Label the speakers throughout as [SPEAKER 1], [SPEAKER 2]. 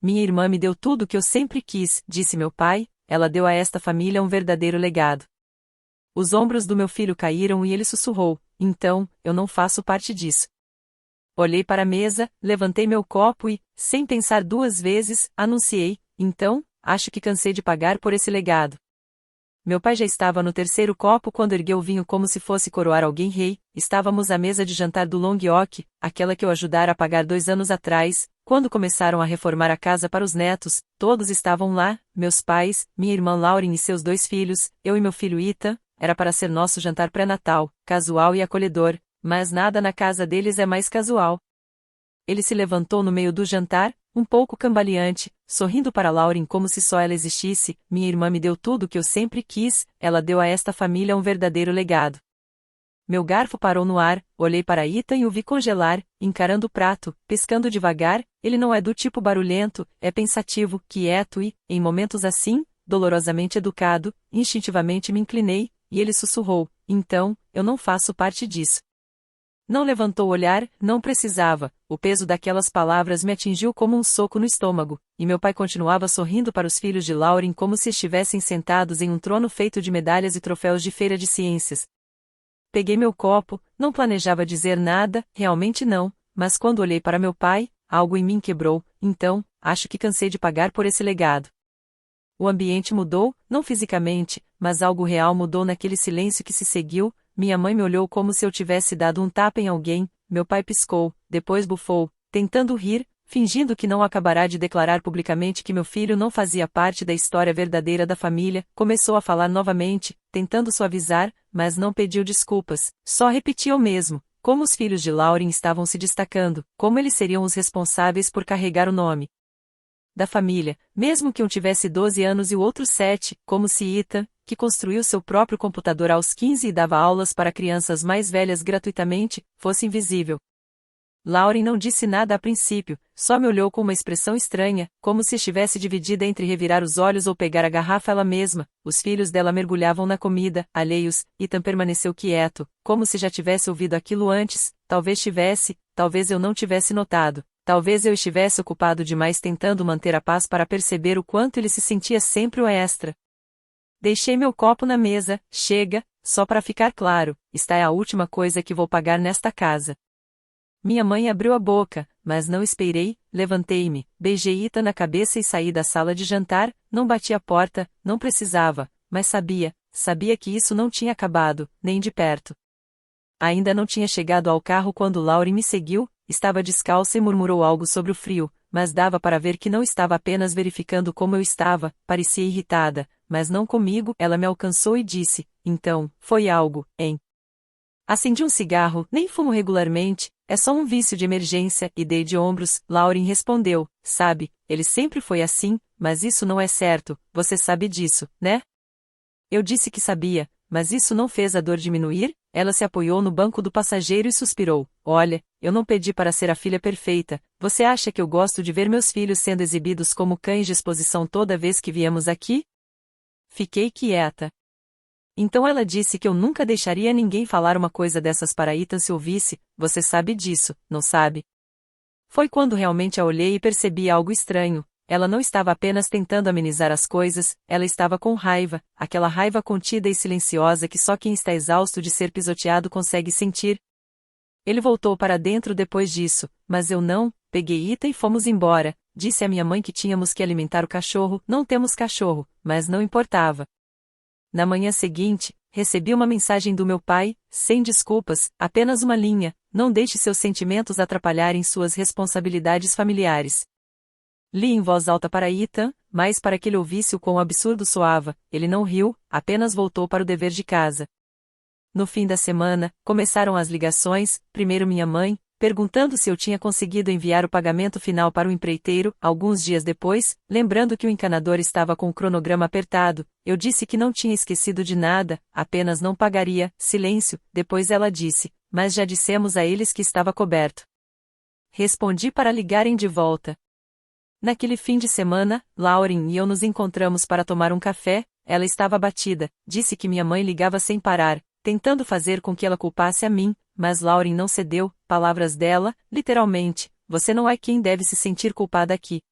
[SPEAKER 1] Minha irmã me deu tudo o que eu sempre quis, disse meu pai, ela deu a esta família um verdadeiro legado. Os ombros do meu filho caíram e ele sussurrou, então, eu não faço parte disso. Olhei para a mesa, levantei meu copo e, sem pensar duas vezes, anunciei, então, acho que cansei de pagar por esse legado. Meu pai já estava no terceiro copo quando ergueu o vinho como se fosse coroar alguém rei. Estávamos à mesa de jantar do Long Oak, aquela que eu ajudara a pagar 2 anos atrás, quando começaram a reformar a casa para os netos. Todos estavam lá, meus pais, minha irmã Lauren e seus 2 filhos, eu e meu filho Ethan. Era para ser nosso jantar pré-natal, casual e acolhedor, mas nada na casa deles é mais casual. Ele se levantou no meio do jantar, um pouco cambaleante, sorrindo para Lauren como se só ela existisse. Minha irmã me deu tudo o que eu sempre quis, ela deu a esta família um verdadeiro legado. Meu garfo parou no ar, olhei para Ethan e o vi congelar, encarando o prato, pescando devagar. Ele não é do tipo barulhento, é pensativo, quieto e, em momentos assim, dolorosamente educado. Instintivamente me inclinei, e ele sussurrou, então, eu não faço parte disso. Não levantou o olhar, não precisava, o peso daquelas palavras me atingiu como um soco no estômago, e meu pai continuava sorrindo para os filhos de Lauren como se estivessem sentados em um trono feito de medalhas e troféus de feira de ciências. Peguei meu copo, não planejava dizer nada, realmente não, mas quando olhei para meu pai, algo em mim quebrou, então, acho que cansei de pagar por esse legado. O ambiente mudou, não fisicamente, mas algo real mudou naquele silêncio que se seguiu. Minha mãe me olhou como se eu tivesse dado um tapa em alguém, meu pai piscou, depois bufou, tentando rir, fingindo que não acabará de declarar publicamente que meu filho não fazia parte da história verdadeira da família. Começou a falar novamente, tentando suavizar, mas não pediu desculpas, só repetia o mesmo, como os filhos de Lauren estavam se destacando, como eles seriam os responsáveis por carregar o nome da família, mesmo que um tivesse 12 anos e o outro 7, como se Ethan, que construiu seu próprio computador aos 15 e dava aulas para crianças mais velhas gratuitamente, fosse invisível. Lauren não disse nada a princípio, só me olhou com uma expressão estranha, como se estivesse dividida entre revirar os olhos ou pegar a garrafa ela mesma. Os filhos dela mergulhavam na comida, alheios. Ethan permaneceu quieto, como se já tivesse ouvido aquilo antes. Talvez tivesse, talvez eu não tivesse notado. Talvez eu estivesse ocupado demais tentando manter a paz para perceber o quanto ele se sentia sempre o extra. Deixei meu copo na mesa. Chega, só para ficar claro, esta é a última coisa que vou pagar nesta casa. Minha mãe abriu a boca, mas não esperei. Levantei-me, beijei Ethan na cabeça e saí da sala de jantar. Não bati a porta, não precisava, mas sabia que isso não tinha acabado, nem de perto. Ainda não tinha chegado ao carro quando Lauren me seguiu. Estava descalça e murmurou algo sobre o frio, mas dava para ver que não estava apenas verificando como eu estava. Parecia irritada, mas não comigo. Ela me alcançou e disse, então, foi algo, hein? Acendi um cigarro, nem fumo regularmente, é só um vício de emergência, e dei de ombros. Lauren respondeu, sabe, ele sempre foi assim, mas isso não é certo, você sabe disso, né? Eu disse que sabia, mas isso não fez a dor diminuir? Ela se apoiou no banco do passageiro e suspirou. Olha, eu não pedi para ser a filha perfeita. Você acha que eu gosto de ver meus filhos sendo exibidos como cães de exposição toda vez que viemos aqui? Fiquei quieta. Então ela disse que eu nunca deixaria ninguém falar uma coisa dessas para Ethan se ouvisse. Você sabe disso, não sabe? Foi quando realmente a olhei e percebi algo estranho. Ela não estava apenas tentando amenizar as coisas, ela estava com raiva, aquela raiva contida e silenciosa que só quem está exausto de ser pisoteado consegue sentir. Ele voltou para dentro depois disso, mas eu não. Peguei Ethan e fomos embora. Disse à minha mãe que tínhamos que alimentar o cachorro. Não temos cachorro, mas não importava. Na manhã seguinte, recebi uma mensagem do meu pai, sem desculpas, apenas uma linha: não deixe seus sentimentos atrapalharem suas responsabilidades familiares. Li em voz alta para Ethan, mas para que ele ouvisse o quão absurdo soava. Ele não riu, apenas voltou para o dever de casa. No fim da semana, começaram as ligações. Primeiro minha mãe, perguntando se eu tinha conseguido enviar o pagamento final para o empreiteiro. Alguns dias depois, lembrando que o encanador estava com o cronograma apertado, eu disse que não tinha esquecido de nada, apenas não pagaria. Silêncio. Depois ela disse, mas já dissemos a eles que estava coberto. Respondi para ligarem de volta. Naquele fim de semana, Lauren e eu nos encontramos para tomar um café. Ela estava abatida, disse que minha mãe ligava sem parar, tentando fazer com que ela culpasse a mim, mas Lauren não cedeu. Palavras dela, literalmente, você não é quem deve se sentir culpada aqui.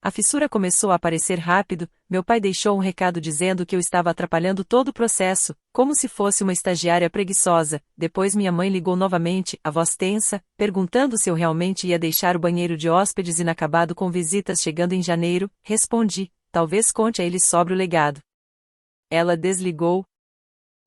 [SPEAKER 1] A fissura começou a aparecer rápido, meu pai deixou um recado dizendo que eu estava atrapalhando todo o processo, como se fosse uma estagiária preguiçosa. Depois minha mãe ligou novamente, a voz tensa, perguntando se eu realmente ia deixar o banheiro de hóspedes inacabado com visitas chegando em janeiro. Respondi, talvez conte a eles sobre o legado. Ela desligou.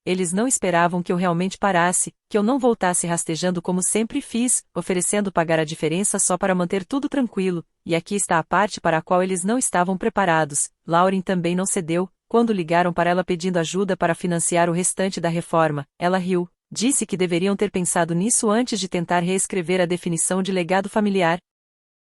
[SPEAKER 1] Eles não esperavam que eu realmente parasse, que eu não voltasse rastejando como sempre fiz, oferecendo pagar a diferença só para manter tudo tranquilo, e aqui está a parte para a qual eles não estavam preparados. Lauren também não cedeu, quando ligaram para ela pedindo ajuda para financiar o restante da reforma. Ela riu, disse que deveriam ter pensado nisso antes de tentar reescrever a definição de legado familiar.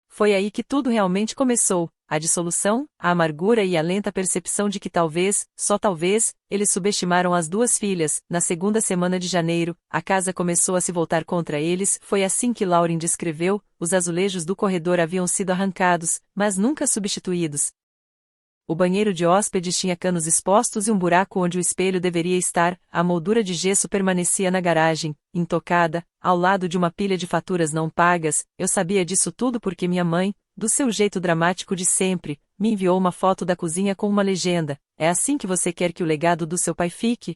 [SPEAKER 1] Foi aí que tudo realmente começou, a dissolução, a amargura e a lenta percepção de que talvez, só talvez, eles subestimaram as duas filhas. Na segunda semana de janeiro, a casa começou a se voltar contra eles. Foi assim que Lauren descreveu, os azulejos do corredor haviam sido arrancados, mas nunca substituídos. O banheiro de hóspedes tinha canos expostos e um buraco onde o espelho deveria estar. A moldura de gesso permanecia na garagem, intocada, ao lado de uma pilha de faturas não pagas. Eu sabia disso tudo porque minha mãe, do seu jeito dramático de sempre, me enviou uma foto da cozinha com uma legenda: "É assim que você quer que o legado do seu pai fique?"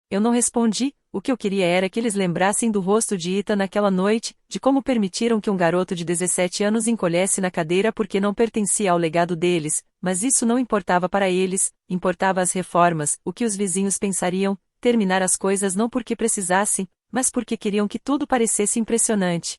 [SPEAKER 1] Eu não respondi. O que eu queria era que eles lembrassem do rosto de Ethan naquela noite, de como permitiram que um garoto de 17 anos encolhesse na cadeira porque não pertencia ao legado deles, mas isso não importava para eles, importava as reformas, o que os vizinhos pensariam, terminar as coisas não porque precisassem, mas porque queriam que tudo parecesse impressionante.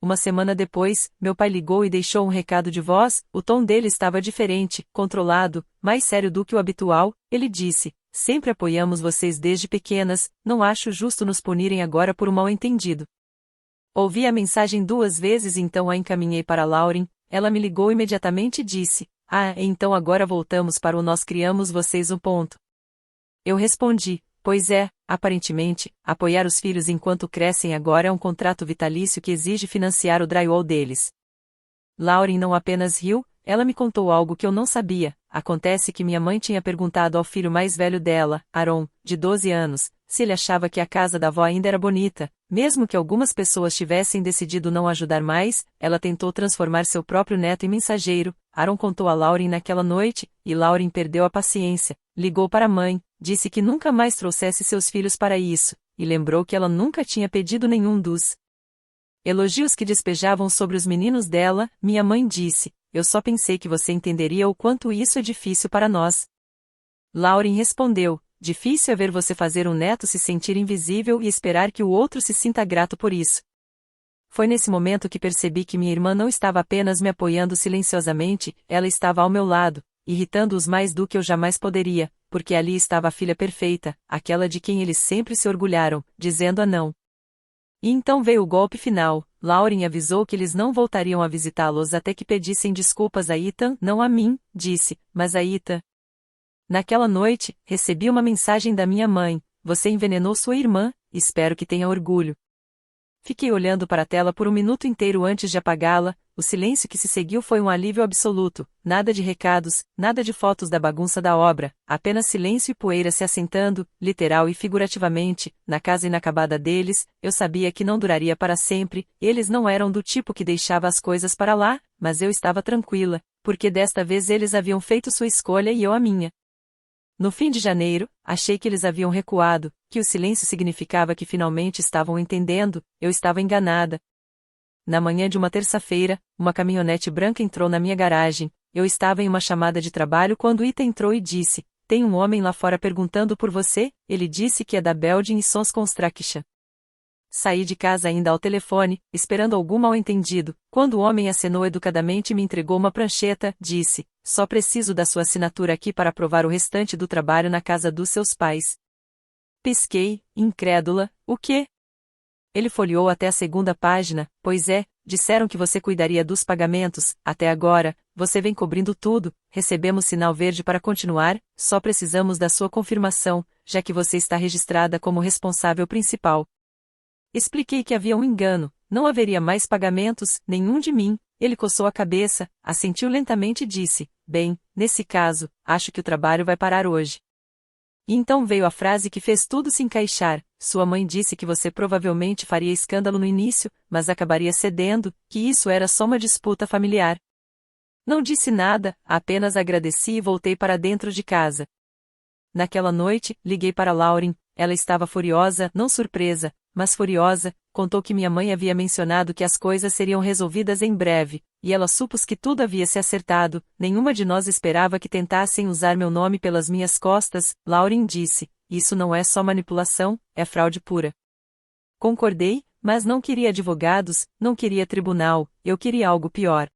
[SPEAKER 1] Uma semana depois, meu pai ligou e deixou um recado de voz. O tom dele estava diferente, controlado, mais sério do que o habitual. Ele disse: "Sempre apoiamos vocês desde pequenas, não acho justo nos punirem agora por um mal-entendido." Ouvi a mensagem 2 vezes e então a encaminhei para Lauren. Ela me ligou imediatamente e disse: "Ah, então agora voltamos para o nós criamos vocês um ponto." Eu respondi: "Pois é, aparentemente, apoiar os filhos enquanto crescem agora é um contrato vitalício que exige financiar o drywall deles." Lauren não apenas riu, ela me contou algo que eu não sabia. Acontece que minha mãe tinha perguntado ao filho mais velho dela, Aaron, de 12 anos, se ele achava que a casa da avó ainda era bonita. Mesmo que algumas pessoas tivessem decidido não ajudar mais, ela tentou transformar seu próprio neto em mensageiro. Aaron contou a Lauren naquela noite, e Lauren perdeu a paciência. Ligou para a mãe, disse que nunca mais trouxesse seus filhos para isso, e lembrou que ela nunca tinha pedido nenhum dos elogios que despejavam sobre os meninos dela. Minha mãe disse: "Eu só pensei que você entenderia o quanto isso é difícil para nós." Lauren respondeu: "Difícil é ver você fazer um neto se sentir invisível e esperar que o outro se sinta grato por isso." Foi nesse momento que percebi que minha irmã não estava apenas me apoiando silenciosamente, ela estava ao meu lado, irritando-os mais do que eu jamais poderia, porque ali estava a filha perfeita, aquela de quem eles sempre se orgulharam, dizendo a não. E então veio o golpe final. Lauren avisou que eles não voltariam a visitá-los até que pedissem desculpas a Ethan, não a mim, disse, mas a Ethan. Naquela noite, recebi uma mensagem da minha mãe: "Você envenenou sua irmã, espero que tenha orgulho." Fiquei olhando para a tela por um minuto inteiro antes de apagá-la. O silêncio que se seguiu foi um alívio absoluto. Nada de recados, nada de fotos da bagunça da obra, apenas silêncio e poeira se assentando, literal e figurativamente, na casa inacabada deles. Eu sabia que não duraria para sempre. Eles não eram do tipo que deixava as coisas para lá, mas eu estava tranquila, porque desta vez eles haviam feito sua escolha e eu a minha. No fim de janeiro, achei que eles haviam recuado, que o silêncio significava que finalmente estavam entendendo. Eu estava enganada. Na manhã de uma terça-feira, uma caminhonete branca entrou na minha garagem. Eu estava em uma chamada de trabalho quando Ita entrou e disse: "Tem um homem lá fora perguntando por você." Ele disse que é da Belden e Sons Construction. Saí de casa ainda ao telefone, esperando algum mal-entendido. Quando o homem acenou educadamente e me entregou uma prancheta, disse: "Só preciso da sua assinatura aqui para aprovar o restante do trabalho na casa dos seus pais." Pisquei, incrédula: "O quê?" Ele folheou até a segunda página. "Pois é, disseram que você cuidaria dos pagamentos. Até agora, você vem cobrindo tudo. Recebemos sinal verde para continuar, só precisamos da sua confirmação, já que você está registrada como responsável principal." Expliquei que havia um engano, não haveria mais pagamentos, nenhum de mim. Ele coçou a cabeça, assentiu lentamente e disse: "Bem, nesse caso, acho que o trabalho vai parar hoje." E então veio a frase que fez tudo se encaixar: "Sua mãe disse que você provavelmente faria escândalo no início, mas acabaria cedendo, que isso era só uma disputa familiar." Não disse nada, apenas agradeci e voltei para dentro de casa. Naquela noite, liguei para Lauren, ela estava furiosa, não surpresa, mas furiosa, contou que minha mãe havia mencionado que as coisas seriam resolvidas em breve, e ela supôs que tudo havia se acertado, nenhuma de nós esperava que tentassem usar meu nome pelas minhas costas, Lauren disse, isso não é só manipulação, é fraude pura. Concordei, mas não queria advogados, não queria tribunal, eu queria algo pior.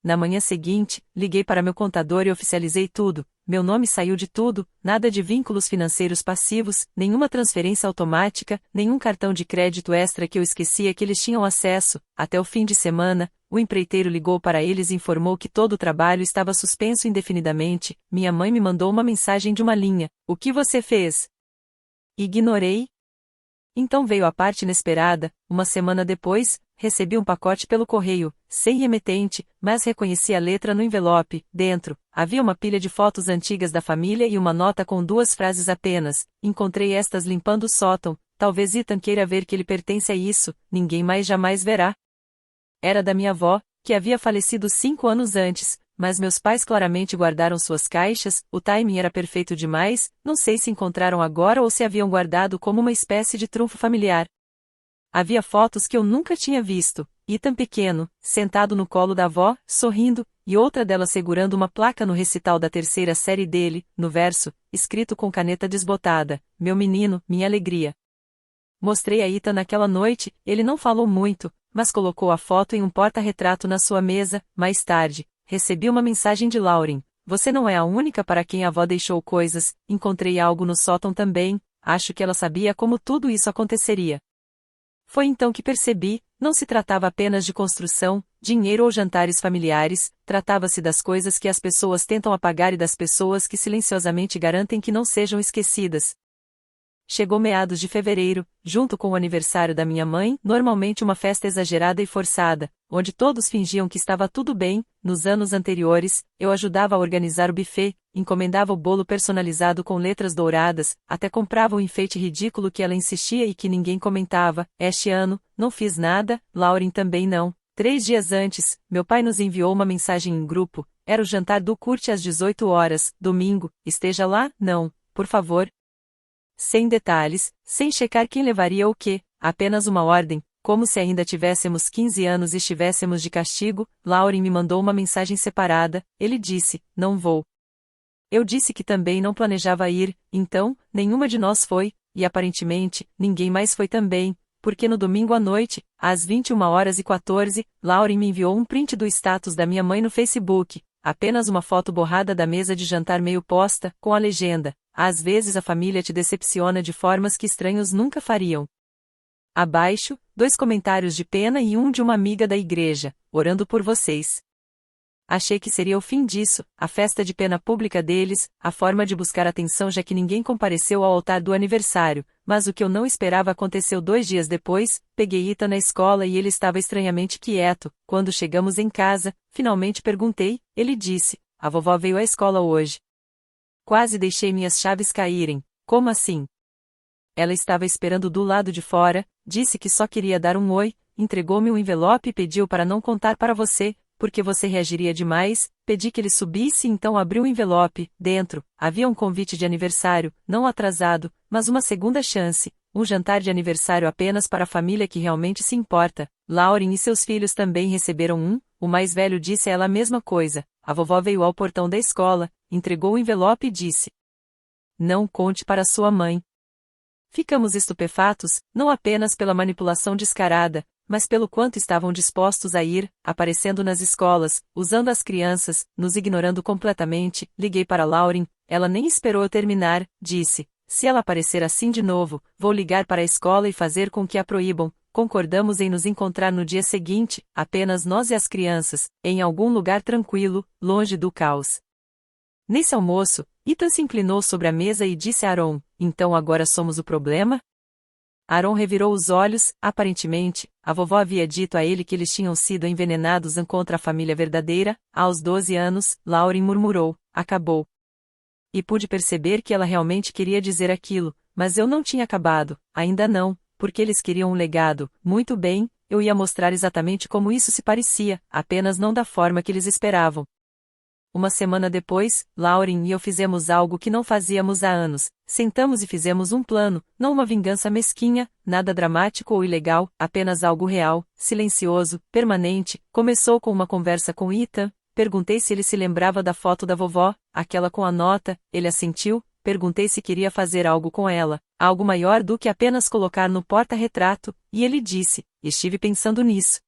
[SPEAKER 1] Na manhã seguinte, liguei para meu contador e oficializei tudo. Meu nome saiu de tudo, nada de vínculos financeiros passivos, nenhuma transferência automática, nenhum cartão de crédito extra que eu esquecia que eles tinham acesso. Até o fim de semana, o empreiteiro ligou para eles e informou que todo o trabalho estava suspenso indefinidamente. Minha mãe me mandou uma mensagem de uma linha: "O que você fez?" Ignorei. Então veio a parte inesperada. Uma semana depois, recebi um pacote pelo correio, sem remetente, mas reconheci a letra no envelope. Dentro, havia uma pilha de fotos antigas da família e uma nota com 2 frases apenas. Encontrei estas limpando o sótão. Talvez Ethan queira ver que ele pertence a isso, ninguém mais jamais verá. Era da minha avó, que havia falecido 5 anos antes, mas meus pais claramente guardaram suas caixas, o timing era perfeito demais, não sei se encontraram agora ou se haviam guardado como uma espécie de trunfo familiar. Havia fotos que eu nunca tinha visto, Ethan pequeno, sentado no colo da avó, sorrindo, e outra dela segurando uma placa no recital da 3ª série dele, no verso, escrito com caneta desbotada, "Meu menino, minha alegria." Mostrei a Ethan naquela noite, ele não falou muito, mas colocou a foto em um porta-retrato na sua mesa. Mais tarde, recebi uma mensagem de Lauren: "Você não é a única para quem a avó deixou coisas, encontrei algo no sótão também." Acho que ela sabia como tudo isso aconteceria. Foi então que percebi, não se tratava apenas de construção, dinheiro ou jantares familiares, tratava-se das coisas que as pessoas tentam apagar e das pessoas que silenciosamente garantem que não sejam esquecidas. Chegou meados de fevereiro, junto com o aniversário da minha mãe, normalmente uma festa exagerada e forçada, onde todos fingiam que estava tudo bem. Nos anos anteriores, eu ajudava a organizar o buffet, encomendava o bolo personalizado com letras douradas, até comprava o enfeite ridículo que ela insistia e que ninguém comentava. Este ano, não fiz nada, Lauren também não. 3 dias antes, meu pai nos enviou uma mensagem em grupo: "Era o jantar do Kurt às 18 horas, domingo, esteja lá?" Não, por favor. Sem detalhes, sem checar quem levaria o quê, apenas uma ordem, como se ainda tivéssemos 15 anos e estivéssemos de castigo. Lauren me mandou uma mensagem separada, ele disse: "Não vou." Eu disse que também não planejava ir, então, nenhuma de nós foi, e aparentemente, ninguém mais foi também, porque no domingo à noite, às 21h14, Lauren me enviou um print do status da minha mãe no Facebook, apenas uma foto borrada da mesa de jantar meio posta, com a legenda: "Às vezes a família te decepciona de formas que estranhos nunca fariam." Abaixo, 2 comentários de pena e um de uma amiga da igreja: "Orando por vocês." Achei que seria o fim disso, a festa de pena pública deles, a forma de buscar atenção já que ninguém compareceu ao altar do aniversário, mas o que eu não esperava aconteceu 2 dias depois. Peguei Ethan na escola e ele estava estranhamente quieto. Quando chegamos em casa, finalmente perguntei, ele disse: "A vovó veio à escola hoje." Quase deixei minhas chaves caírem. Como assim? Ela estava esperando do lado de fora, disse que só queria dar um oi, entregou-me um envelope e pediu para não contar para você, porque você reagiria demais. Pedi que ele subisse e então abriu o envelope. Dentro, havia um convite de aniversário, não atrasado, mas uma segunda chance, um jantar de aniversário apenas para a família que realmente se importa. Lauren e seus filhos também receberam um. O mais velho disse a ela a mesma coisa. A vovó veio ao portão da escola, entregou o envelope e disse: "Não conte para sua mãe." Ficamos estupefatos, não apenas pela manipulação descarada, mas pelo quanto estavam dispostos a ir, aparecendo nas escolas, usando as crianças, nos ignorando completamente. Liguei para Lauren, ela nem esperou eu terminar, disse: "Se ela aparecer assim de novo, vou ligar para a escola e fazer com que a proíbam." Concordamos em nos encontrar no dia seguinte, apenas nós e as crianças, em algum lugar tranquilo, longe do caos. Nesse almoço, Ethan se inclinou sobre a mesa e disse a Aaron: "Então agora somos o problema?" Aaron revirou os olhos. Aparentemente, a vovó havia dito a ele que eles tinham sido envenenados contra a família verdadeira. Aos 12 anos, Lauren murmurou: "Acabou." E pude perceber que ela realmente queria dizer aquilo, mas eu não tinha acabado, ainda não, porque eles queriam um legado. Muito bem, eu ia mostrar exatamente como isso se parecia, apenas não da forma que eles esperavam. Uma semana depois, Lauren e eu fizemos algo que não fazíamos há anos. Sentamos e fizemos um plano, não uma vingança mesquinha, nada dramático ou ilegal, apenas algo real, silencioso, permanente. Começou com uma conversa com Ethan, perguntei se ele se lembrava da foto da vovó, aquela com a nota, ele assentiu, perguntei se queria fazer algo com ela, algo maior do que apenas colocar no porta-retrato, e ele disse, estive pensando nisso.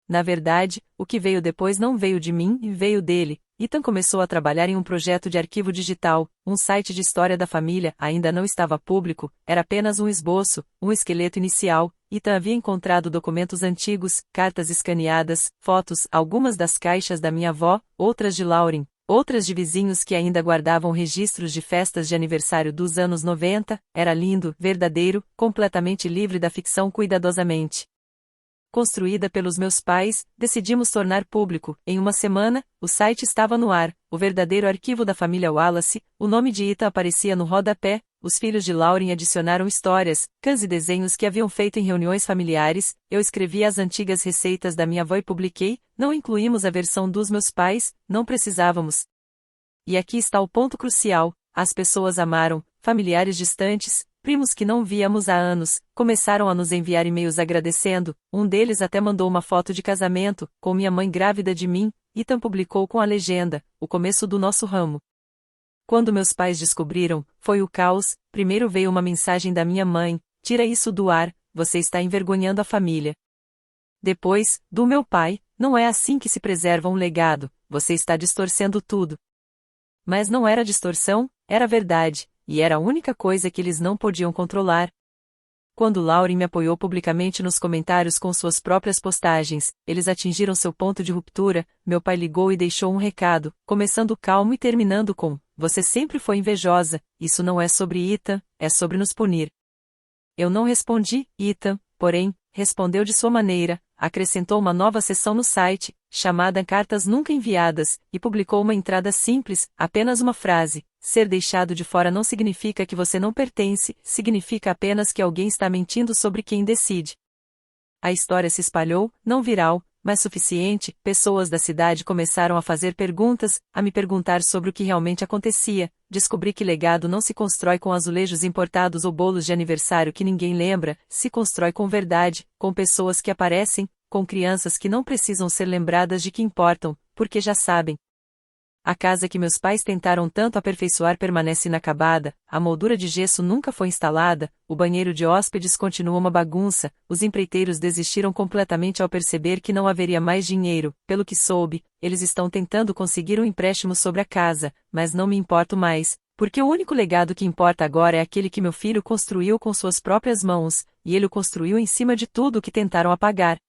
[SPEAKER 1] Na verdade, o que veio depois não veio de mim, veio dele. Ethan começou a trabalhar em um projeto de arquivo digital, um site de história da família, ainda não estava público, era apenas um esboço, um esqueleto inicial. Ethan havia encontrado documentos antigos, cartas escaneadas, fotos, algumas das caixas da minha avó, outras de Lauren, outras de vizinhos que ainda guardavam registros de festas de aniversário dos anos 90, era lindo, verdadeiro, completamente livre da ficção cuidadosamente construída pelos meus pais, decidimos tornar público. Em uma semana, o site estava no ar, o verdadeiro arquivo da família Wallace, o nome de Ethan aparecia no rodapé, os filhos de Lauren adicionaram histórias, cães e desenhos que haviam feito em reuniões familiares, eu escrevi as antigas receitas da minha avó e publiquei, não incluímos a versão dos meus pais, não precisávamos. E aqui está o ponto crucial, as pessoas amaram, familiares distantes, primos que não víamos há anos, começaram a nos enviar e-mails agradecendo, um deles até mandou uma foto de casamento, com minha mãe grávida de mim, Ethan publicou com a legenda, o começo do nosso ramo. Quando meus pais descobriram, foi o caos, primeiro veio uma mensagem da minha mãe, tira isso do ar, você está envergonhando a família. Depois, do meu pai, não é assim que se preserva um legado, você está distorcendo tudo. Mas não era distorção, era verdade. E era a única coisa que eles não podiam controlar. Quando Lauren me apoiou publicamente nos comentários com suas próprias postagens, eles atingiram seu ponto de ruptura, meu pai ligou e deixou um recado, começando calmo e terminando com, você sempre foi invejosa, isso não é sobre Ethan, é sobre nos punir. Eu não respondi, Ethan, porém, respondeu de sua maneira, acrescentou uma nova seção no site, chamada Cartas Nunca Enviadas, e publicou uma entrada simples, apenas uma frase, ser deixado de fora não significa que você não pertence, significa apenas que alguém está mentindo sobre quem decide. A história se espalhou, não viral, mas suficiente, pessoas da cidade começaram a fazer perguntas, a me perguntar sobre o que realmente acontecia, descobri que legado não se constrói com azulejos importados ou bolos de aniversário que ninguém lembra, se constrói com verdade, com pessoas que aparecem, com crianças que não precisam ser lembradas de que importam, porque já sabem. A casa que meus pais tentaram tanto aperfeiçoar permanece inacabada, a moldura de gesso nunca foi instalada, o banheiro de hóspedes continua uma bagunça, os empreiteiros desistiram completamente ao perceber que não haveria mais dinheiro, pelo que soube, eles estão tentando conseguir um empréstimo sobre a casa, mas não me importo mais, porque o único legado que importa agora é aquele que meu filho construiu com suas próprias mãos, e ele o construiu em cima de tudo o que tentaram apagar.